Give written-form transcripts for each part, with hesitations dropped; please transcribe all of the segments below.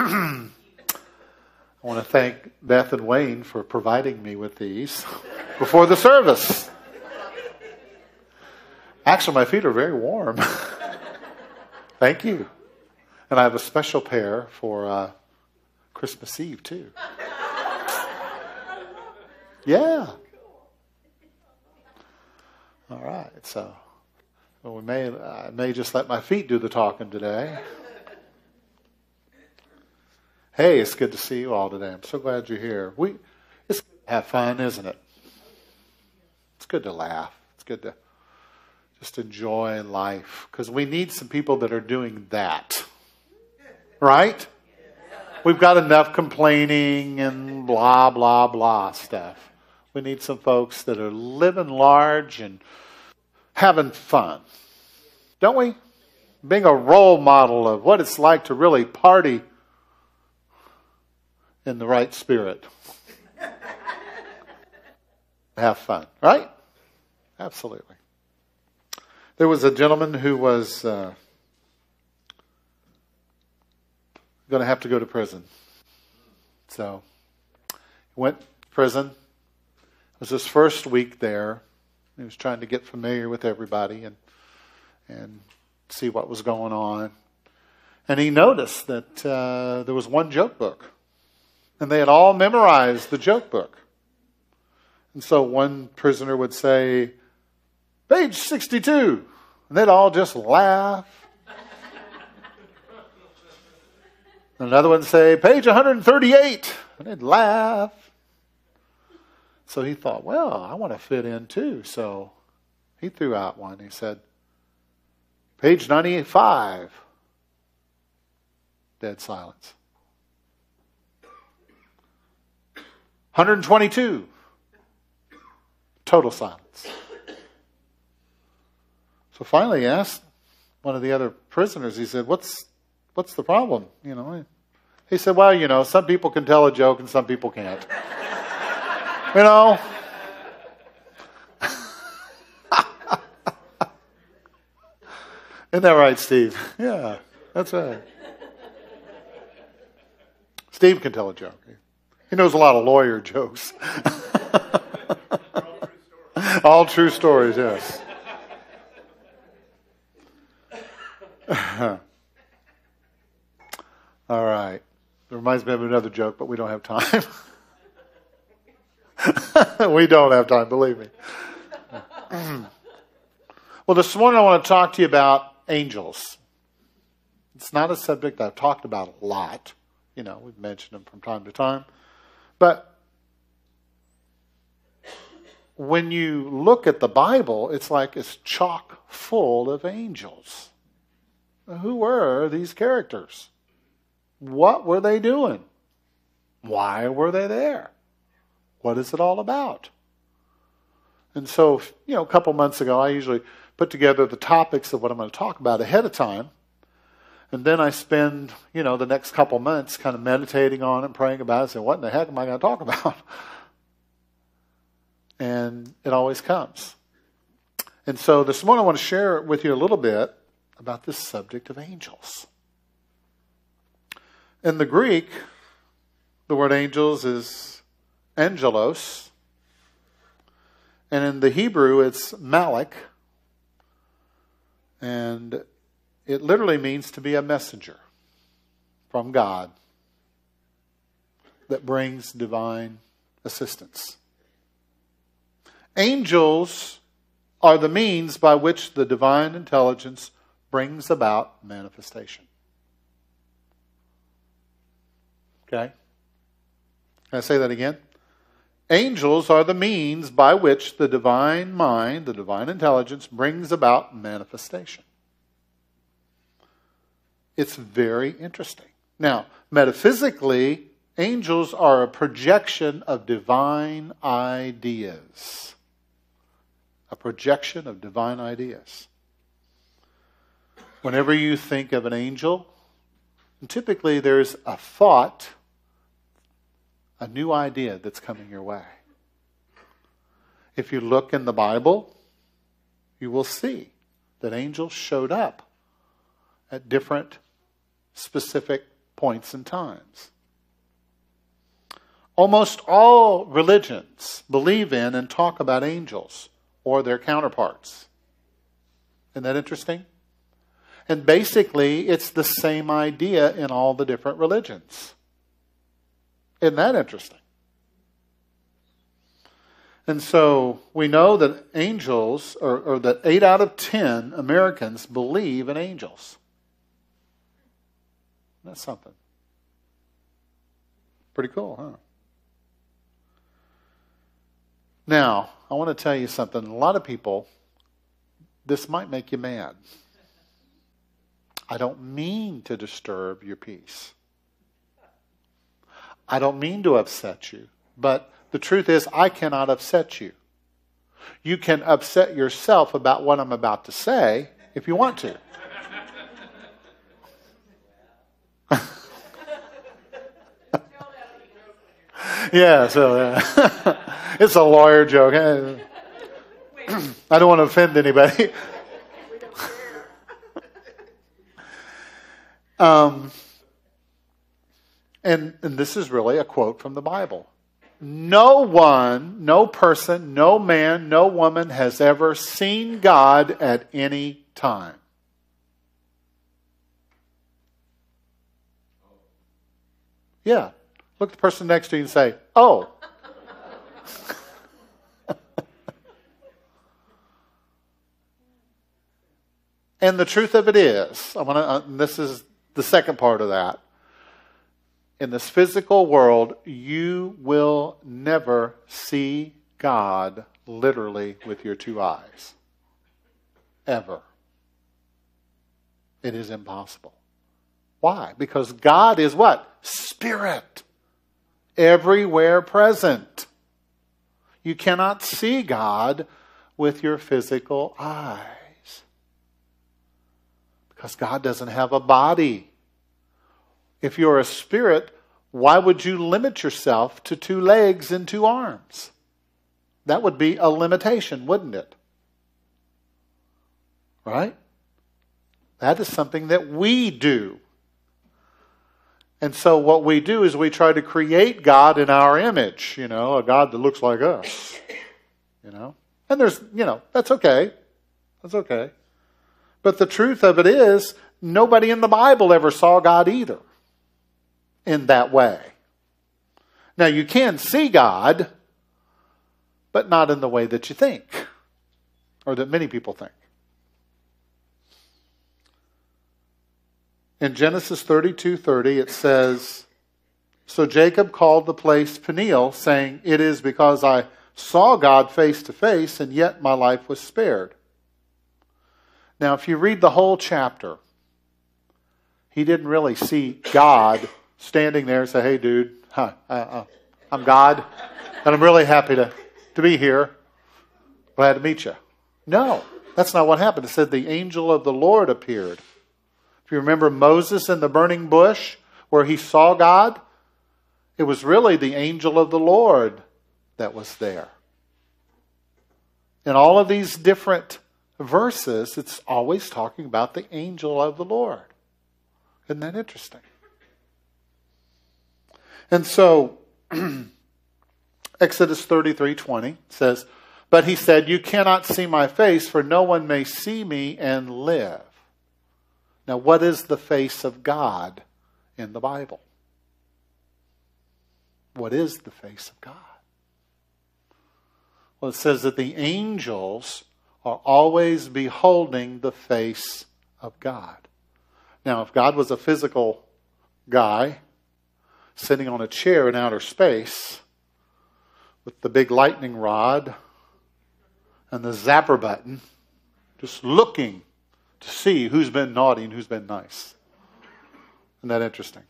I want to thank Beth and Wayne for providing me with these before the service. Actually, my feet are very warm. Thank you. And I have a special pair for Christmas Eve, too. Yeah. All right. So I may just let my feet do the talking today. Hey, it's good to see you all today. I'm so glad you're here. It's good to have fun, isn't it? It's good to laugh. It's good to just enjoy life. Because we need some people that are doing that. Right? We've got enough complaining and blah, blah, blah stuff. We need some folks that are living large and having fun. Don't we? Being a role model of what it's like to really party in the right spirit. Have fun, right? Absolutely. There was a gentleman who was going to have to go to prison. So he went to prison. It was his first week there. He was trying to get familiar with everybody and see what was going on. And he noticed that there was one joke book. And they had all memorized the joke book. And so one prisoner would say, page 62. And they'd all just laugh. Another one would say, page 138. And they'd laugh. So he thought, well, I want to fit in too. So he threw out one. He said, page 95. Dead silence. 122. Total silence. So finally he asked one of the other prisoners, he said, what's the problem? He said, well, some people can tell a joke and some people can't. Isn't that right, Steve? Yeah, that's right. Steve can tell a joke. He knows a lot of lawyer jokes. All true stories, yes. All right. It reminds me of another joke, but we don't have time. We don't have time, believe me. Well, this morning I want to talk to you about angels. It's not a subject I've talked about a lot. We've mentioned them from time to time. But when you look at the Bible, it's like it's chock full of angels. Who were these characters? What were they doing? Why were they there? What is it all about? And so, a couple months ago, I usually put together the topics of what I'm going to talk about ahead of time. And then I spend, the next couple months kind of meditating on it, praying about it, saying, what in the heck am I going to talk about? And it always comes. And so this morning I want to share with you a little bit about this subject of angels. In the Greek, the word angels is angelos. And in the Hebrew, it's malak. And it literally means to be a messenger from God that brings divine assistance. Angels are the means by which the divine intelligence brings about manifestation. Okay? Can I say that again? Angels are the means by which the divine mind, the divine intelligence, brings about manifestation. It's very interesting. Now, metaphysically, angels are a projection of divine ideas. A projection of divine ideas. Whenever you think of an angel, typically there's a thought, a new idea that's coming your way. If you look in the Bible, you will see that angels showed up at different specific points and times. Almost all religions believe in and talk about angels or their counterparts. Isn't that interesting? And basically, it's the same idea in all the different religions. Isn't that interesting? And so we know that angels, or that 8 out of 10 Americans believe in angels. That's something. Pretty cool, huh? Now, I want to tell you something. A lot of people, this might make you mad. I don't mean to disturb your peace. I don't mean to upset you. But the truth is, I cannot upset you. You can upset yourself about what I'm about to say if you want to. Yeah, so it's a lawyer joke. I don't want to offend anybody. And this is really a quote from the Bible. No one, no person, no man, no woman has ever seen God at any time. Yeah. Look at the person next to you and say, oh. And the truth of it is, this is the second part of that. In this physical world, you will never see God literally with your 2 eyes. Ever. It is impossible. Why? Because God is what? Spirit. Everywhere present. You cannot see God with your physical eyes. Because God doesn't have a body. If you're a spirit, why would you limit yourself to 2 legs and 2 arms? That would be a limitation, wouldn't it? Right? That is something that we do. And so what we do is we try to create God in our image, a God that looks like us, And there's, that's okay. That's okay. But the truth of it is, nobody in the Bible ever saw God either in that way. Now, you can see God, but not in the way that you think, or that many people think. In Genesis 32:30, it says, so Jacob called the place Peniel, saying, it is because I saw God face to face, and yet my life was spared. Now, if you read the whole chapter, he didn't really see God standing there and say, hey, dude, I'm God, and I'm really happy to be here. Glad to meet you. No, that's not what happened. It said the angel of the Lord appeared. If you remember Moses in the burning bush where he saw God, it was really the angel of the Lord that was there. In all of these different verses, it's always talking about the angel of the Lord. Isn't that interesting? And so, Exodus 33:20 says, but he said, you cannot see my face, for no one may see me and live. Now, what is the face of God in the Bible? What is the face of God? Well, it says that the angels are always beholding the face of God. Now, if God was a physical guy sitting on a chair in outer space with the big lightning rod and the zapper button, just looking to see who's been naughty and who's been nice. Isn't that interesting?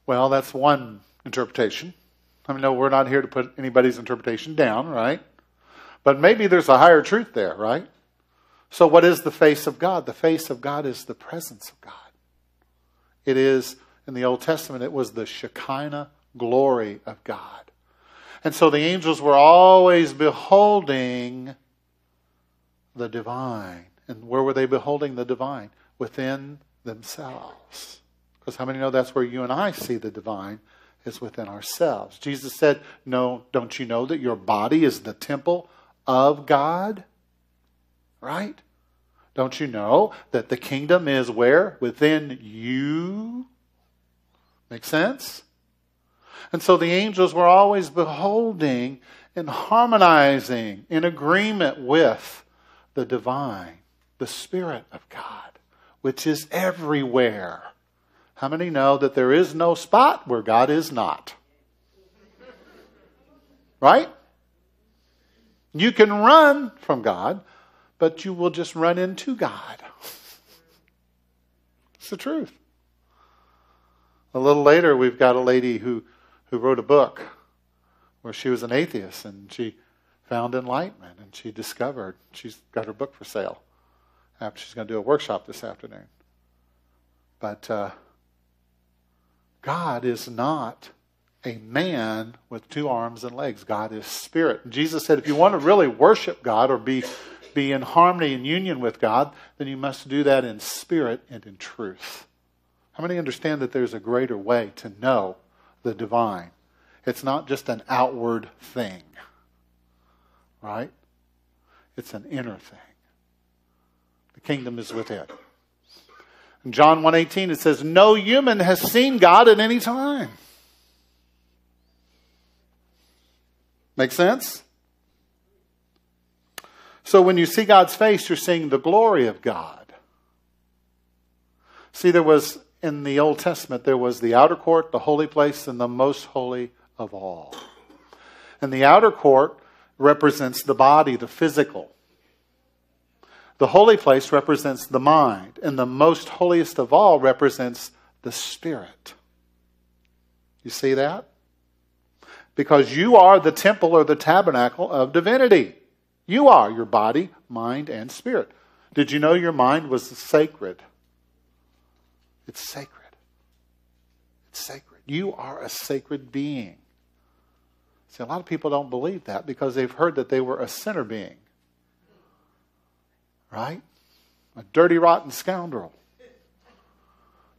Well, that's one interpretation. I mean, no, we're not here to put anybody's interpretation down, right? But maybe there's a higher truth there, right? So what is the face of God? The face of God is the presence of God. It is, in the Old Testament, it was the Shekinah glory of God. And so the angels were always beholding the divine. And where were they beholding the divine? Within themselves. Because how many know that's where you and I see the divine is within ourselves? Jesus said, no, don't you know that your body is the temple of God? Right? Don't you know that the kingdom is where? Within you? Make sense? And so the angels were always beholding and harmonizing in agreement with the divine, the Spirit of God, which is everywhere. How many know that there is no spot where God is not? Right? You can run from God, but you will just run into God. It's the truth. A little later, we've got a lady who wrote a book where she was an atheist and she found enlightenment and she discovered, she's got her book for sale. She's going to do a workshop this afternoon. But God is not a man with two arms and legs. God is spirit. And Jesus said if you want to really worship God or be in harmony and union with God, then you must do that in spirit and in truth. How many understand that there's a greater way to know the divine? It's not just an outward thing, right? It's an inner thing. The kingdom is within. In John 1:18 it says, no human has seen God at any time. Make sense? So when you see God's face, you're seeing the glory of God. See, there was, in the Old Testament, there was the outer court, the holy place, and the most holy of all. And the outer court represents the body, the physical. The holy place represents the mind. And the most holiest of all represents the spirit. You see that? Because you are the temple or the tabernacle of divinity. You are your body, mind, and spirit. Did you know your mind was sacred? It's sacred. It's sacred. You are a sacred being. See, a lot of people don't believe that because they've heard that they were a sinner being. Right? A dirty, rotten scoundrel.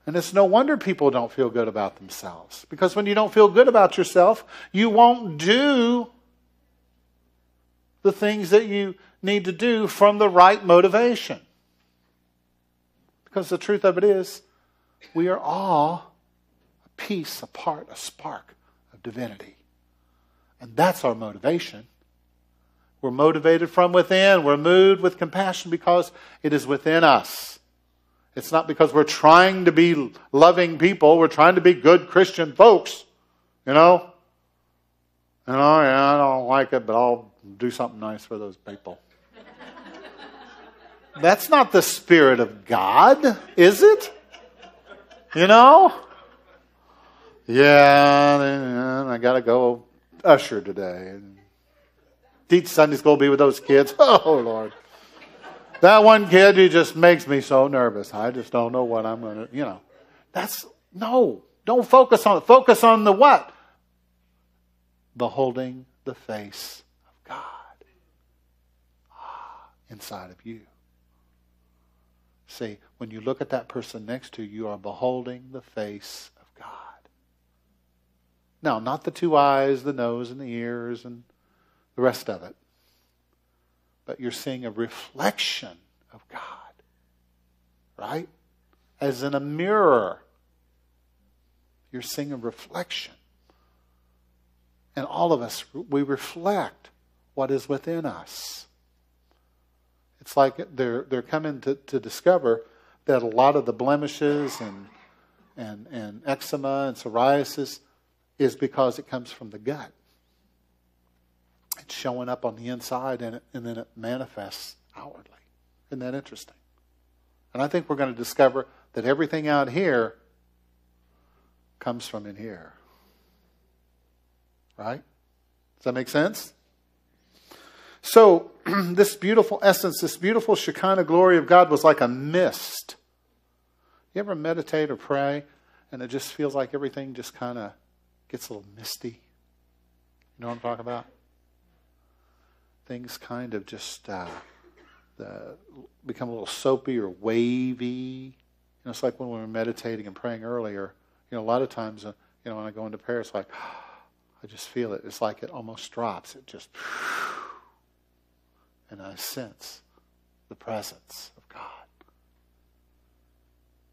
And it's no wonder people don't feel good about themselves. Because when you don't feel good about yourself, you won't do the things that you need to do from the right motivation. Because the truth of it is, we are all a piece, a part, a spark of divinity. And that's our motivation. We're motivated from within. We're moved with compassion because it is within us. It's not because we're trying to be loving people. We're trying to be good Christian folks. You know? Yeah, I don't like it, but I'll do something nice for those people. That's not the Spirit of God, is it? You know? Yeah, I got to go usher today. And teach Sunday school, be with those kids. Oh, Lord. That one kid who just makes me so nervous. I just don't know what I'm going to, don't focus on it. Focus on the what? Beholding the face of God inside of you. See, when you look at that person next to you, you are beholding the face of God. Now, not the two eyes, the nose, and the ears, and the rest of it. But you're seeing a reflection of God. Right? As in a mirror. You're seeing a reflection. And all of us, we reflect what is within us. It's like they're coming to discover that a lot of the blemishes and eczema and psoriasis is because it comes from the gut. It's showing up on the inside and then it manifests outwardly. Isn't that interesting? And I think we're going to discover that everything out here comes from in here. Right? Does that make sense? So, this beautiful essence, this beautiful Shekinah glory of God was like a mist. You ever meditate or pray and it just feels like everything just kind of gets a little misty? You know what I'm talking about? Things kind of just become a little soapy or wavy It's like when we were meditating and praying earlier. A lot of times, when I go into prayer, it's like, I just feel it. It's like it almost drops. It just, and I sense the presence of God.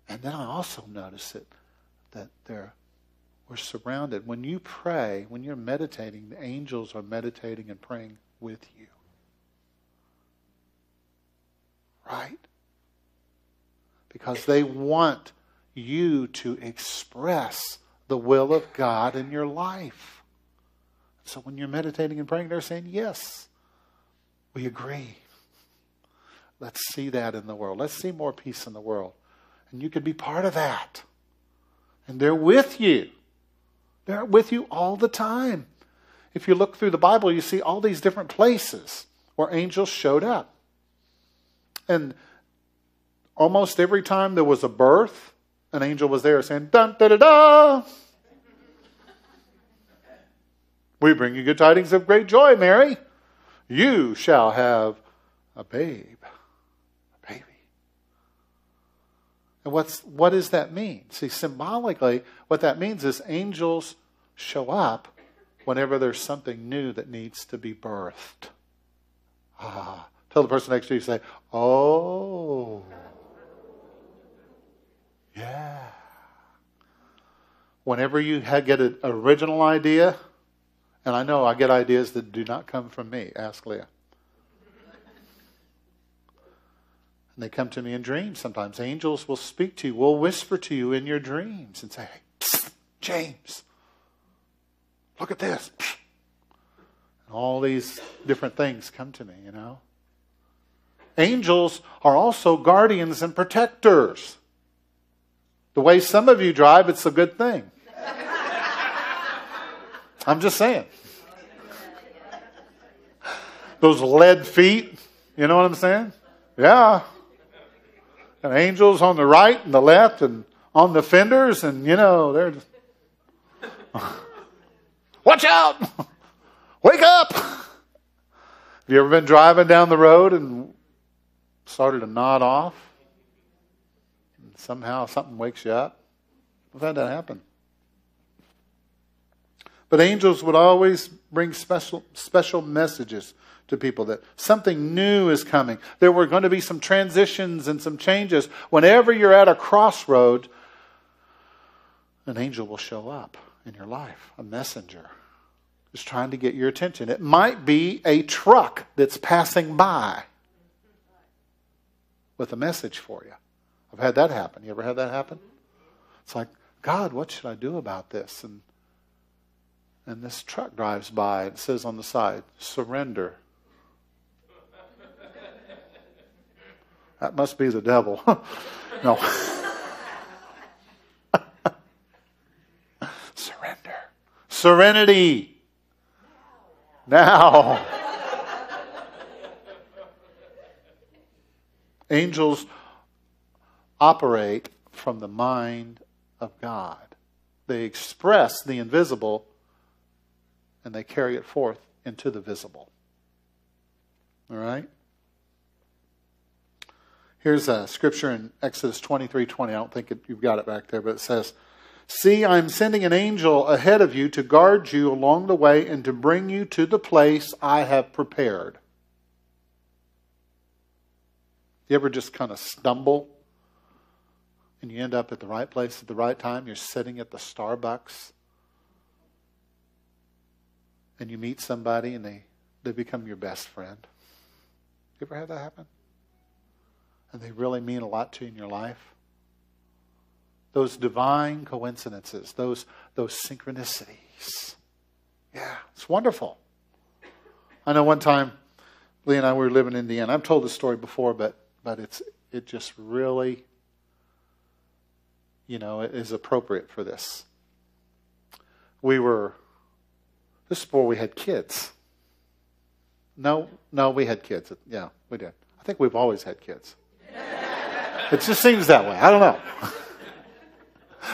And then I also notice that we're surrounded. When you pray, when you're meditating, the angels are meditating and praying with you. Right? Because they want you to express the will of God in your life. So when you're meditating and praying, they're saying, yes, we agree. Let's see that in the world. Let's see more peace in the world. And you could be part of that. And they're with you. They're with you all the time. If you look through the Bible, you see all these different places where angels showed up. And almost every time there was a birth, an angel was there saying, dun, da, da, da. We bring you good tidings of great joy, Mary. You shall have a babe. A baby. And what does that mean? See, symbolically, what that means is angels show up whenever there's something new that needs to be birthed. Tell the person next to you, say, oh. Yeah. Whenever you get an original idea, and I know I get ideas that do not come from me. Ask Leah. And they come to me in dreams sometimes. Angels will speak to you, will whisper to you in your dreams and say, hey, psst, James, look at this. And all these different things come to me, Angels are also guardians and protectors. The way some of you drive, it's a good thing. I'm just saying. Those lead feet, you know what I'm saying? Yeah. And angels on the right and the left and on the fenders, and they're just... Watch out! Wake up! Have you ever been driving down the road and started to nod off? And somehow something wakes you up? I've had that happen. But angels would always bring special messages to people that something new is coming. There were going to be some transitions and some changes. Whenever you're at a crossroad, an angel will show up in your life. A messenger is trying to get your attention. It might be a truck that's passing by with a message for you. I've had that happen. You ever had that happen? It's like, God, what should I do about this? And this truck drives by. It says on the side, surrender. That must be the devil. No. Surrender. Serenity. Now. Angels operate from the mind of God. They express the invisible and they carry it forth into the visible. All right? Here's a scripture in Exodus 23:20. I don't think you've got it back there, but it says, "See, I'm sending an angel ahead of you to guard you along the way and to bring you to the place I have prepared." You ever just kind of stumble and you end up at the right place at the right time? You're sitting at the Starbucks and you meet somebody and they become your best friend. You ever had that happen? And they really mean a lot to you in your life. Those divine coincidences, those synchronicities. Yeah, it's wonderful. I know one time, Lee and I were living in Indiana. I've told this story before, but it just really, it is appropriate for this. This is before we had kids. No, we had kids. Yeah, we did. I think we've always had kids. It just seems that way. I don't know.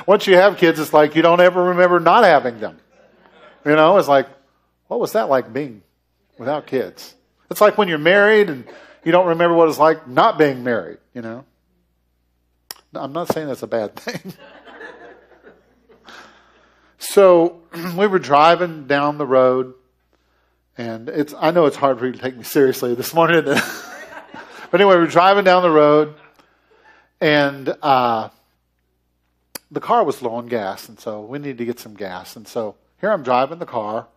Once you have kids, it's like you don't ever remember not having them. It's like, what was that like being without kids? It's like when you're married and you don't remember what it's like not being married, I'm not saying that's a bad thing. So we were driving down the road, and I know it's hard for you to take me seriously this morning. But anyway, we're driving down the road, and the car was low on gas, and so we needed to get some gas. And so here I'm driving the car,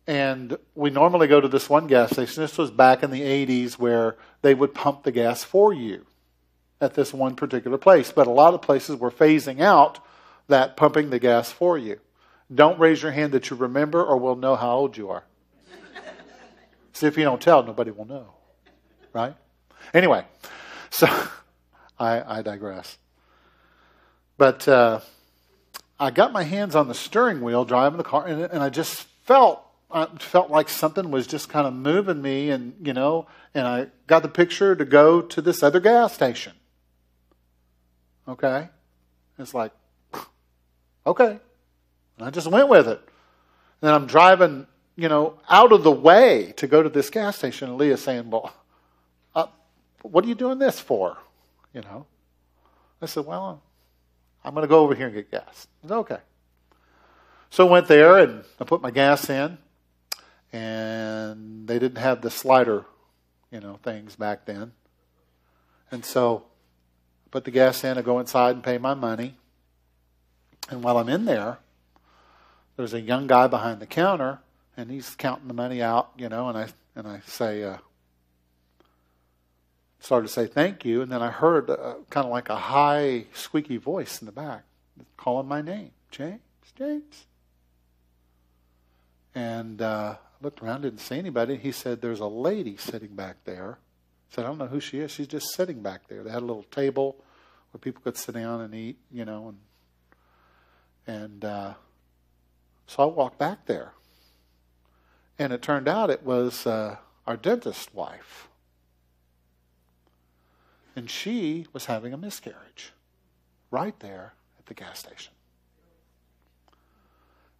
and we normally go to this one gas station. This was back in the 80s where they would pump the gas for you at this one particular place. But a lot of places were phasing out that pumping the gas for you. Don't raise your hand that you remember, or we'll know how old you are. See, if you don't tell, nobody will know. Right? Anyway, so I digress. But I got my hands on the steering wheel driving the car, and I just felt like something was just kind of moving me, and I got the picture to go to this other gas station. Okay? It's like, okay. And I just went with it. And I'm driving, out of the way to go to this gas station, and Leah's saying, well, what are you doing this for? I said, well, I'm going to go over here and get gas. I said, okay. So I went there, and I put my gas in, and they didn't have the slider, things back then. And so I put the gas in, I go inside and pay my money. And while I'm in there, there's a young guy behind the counter, and he's counting the money out, and I say, started to say thank you, and then I heard kind of like a high, squeaky voice in the back calling my name, James. And I looked around, didn't see anybody. He said, there's a lady sitting back there. I said, I don't know who she is. She's just sitting back there. They had a little table where people could sit down and eat, and so I walked back there. And it turned out it was our dentist's wife. And she was having a miscarriage right there at the gas station.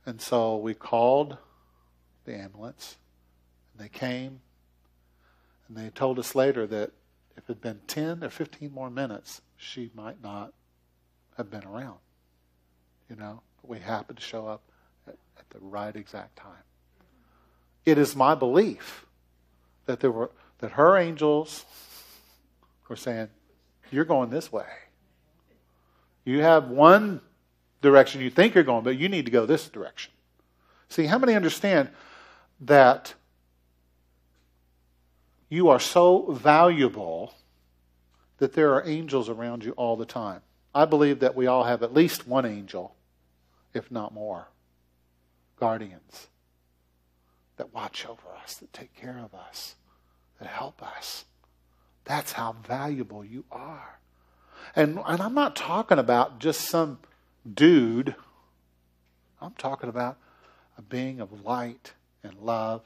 And so we called the ambulance, and they came, and they told us later that if it had been 10 or 15 more minutes, she might not have been around. But we happened to show up at the right exact time. It is my belief that her angels were saying, you're going this way. You have one direction you think you're going, but you need to go this direction. See, how many understand that you are so valuable that there are angels around you all the time? I believe that we all have at least one angel, if not more, guardians that watch over us, that take care of us, that help us. That's how valuable you are. And I'm not talking about just some dude. I'm talking about a being of light and love,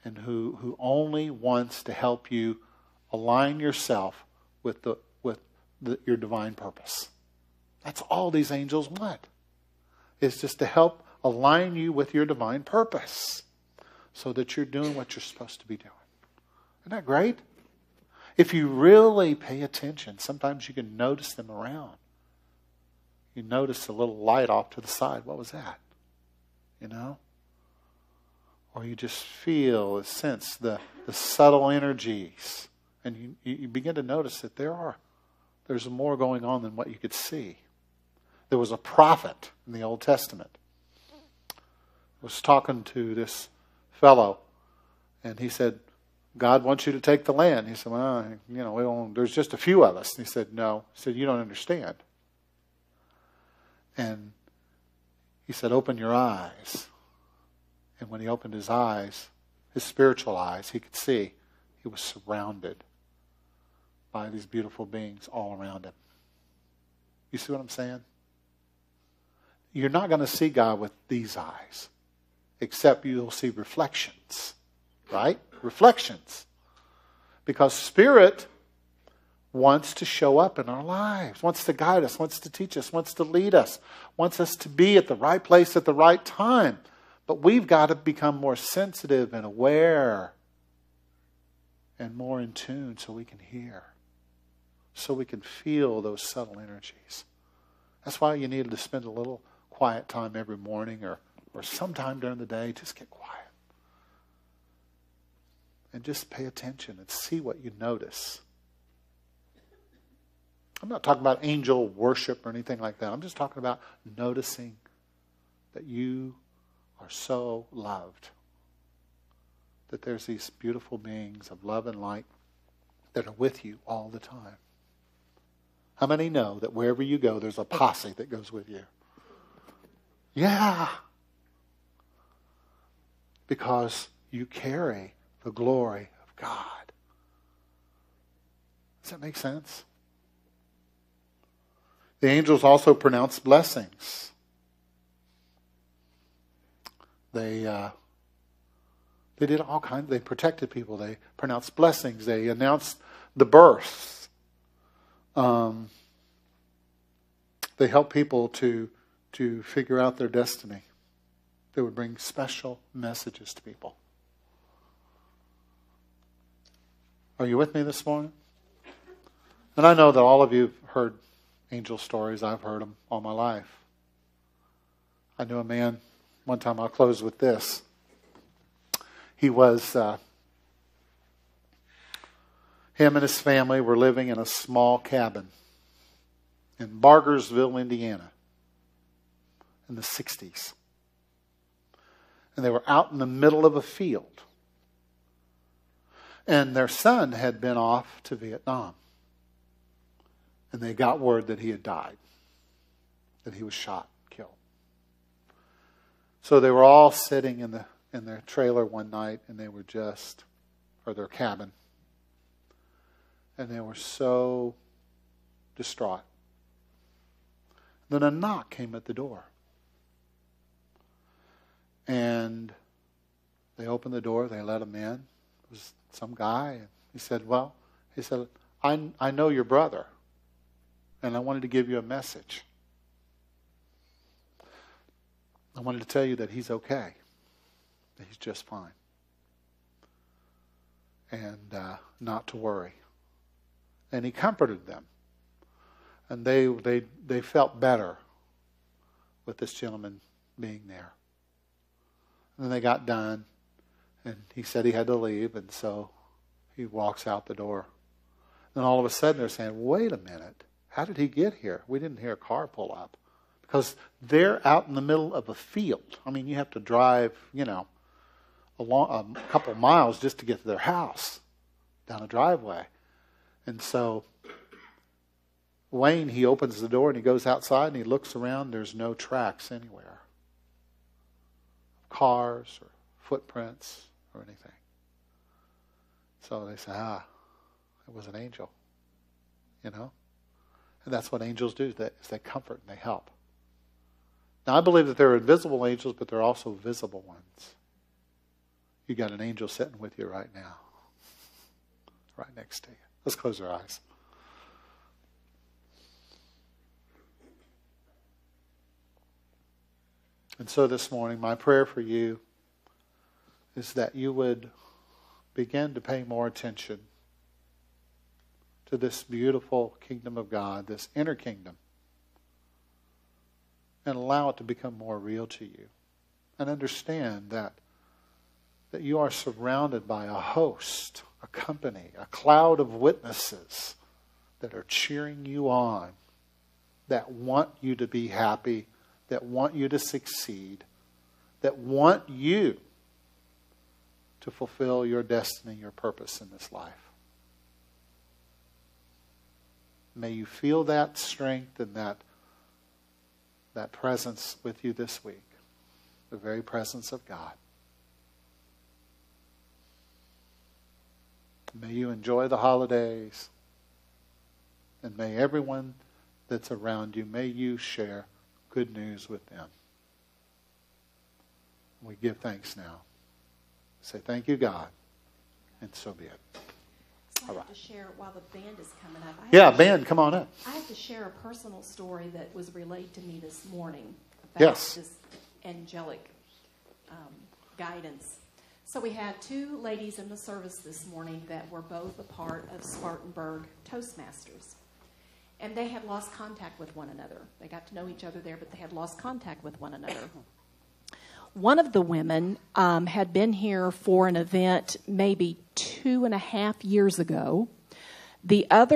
and who only wants to help you align yourself with your divine purpose. That's all these angels want. Is just to help align you with your divine purpose so that you're doing what you're supposed to be doing. Isn't that great? If you really pay attention, sometimes you can notice them around. You notice a little light off to the side. What was that? Or you just feel, sense the subtle energies. And you begin to notice that there's more going on than what you could see. There was a prophet in the Old Testament. I was talking to this fellow, and he said, God wants you to take the land. He said, well, there's just a few of us. And he said, no. He said, you don't understand. And he said, open your eyes. And when he opened his eyes, his spiritual eyes, he could see he was surrounded by these beautiful beings all around him. You see what I'm saying? You're not going to see God with these eyes, except you'll see reflections, right? Reflections. Because Spirit wants to show up in our lives, wants to guide us, wants to teach us, wants to lead us, wants us to be at the right place at the right time. But we've got to become more sensitive and aware and more in tune so we can hear. so we can feel those subtle energies. That's why you need to spend a little quiet time every morning or sometime during the day. Just get quiet. And just pay attention and see what you notice. I'm not talking about angel worship or anything like that. I'm just talking about noticing that you are so loved. That there's these beautiful beings of love and light that are with you all the time. How many know that wherever you go, there's a posse that goes with you? Yeah. Because you carry the glory of God. Does that make sense? The angels also pronounced blessings. They did all kinds. They protected people. They pronounced blessings. They announced the birth. They helped people to figure out their destiny. They would bring special messages to people. Are you with me this morning? And I know that all of you have heard angel stories. I've heard them all my life. I knew a man, one time I'll close with this. He was, him and his family were living in a small cabin in Bargersville, Indiana, in the 60s. And they were out in the middle of a field. And their son had been off to Vietnam. And they got word that he had died, that he was shot, killed. So they were all sitting in their trailer one night, and they were or their cabin, and they were so distraught. Then a knock came at the door. And they opened the door, they let him in. It was some guy, and he said, I know your brother, and I wanted to give you a message. I wanted to tell you that he's okay, that he's just fine, and not to worry. And he comforted them, and they felt better with this gentleman being there. And then they got done, and he said he had to leave, and so he walks out the door. Then all of a sudden they're saying, wait a minute, how did he get here? We didn't hear a car pull up. Because they're out in the middle of a field. I mean, you have to drive, a couple miles just to get to their house, down a driveway. And so Wayne, he opens the door and he goes outside and he looks around. There's no tracks anywhere. Cars or footprints or anything. So they say, it was an angel. And that's what angels do. They comfort and they help. Now, I believe that there are invisible angels, but there are also visible ones. You got an angel sitting with you right now. Right next to you. Let's close our eyes. And so this morning, my prayer for you is that you would begin to pay more attention to this beautiful kingdom of God, this inner kingdom, and allow it to become more real to you. And understand that you are surrounded by a host, a company, a cloud of witnesses that are cheering you on, that want you to be happy, that want you to succeed, that want you to fulfill your destiny, your purpose in this life. May you feel that strength and that presence with you this week. The very presence of God. May you enjoy the holidays. And may everyone that's around you, may you share good news with them. We give thanks now. Say thank you, God. And so be it. I have to share while the band is coming up. Band, come on up. I have to share a personal story that was relayed to me this morning about this angelic guidance. So we had two ladies in the service this morning that were both a part of Spartanburg Toastmasters. And they had lost contact with one another. They got to know each other there, but they had lost contact with one another. One of the women had been here for an event maybe 2.5 years ago. The other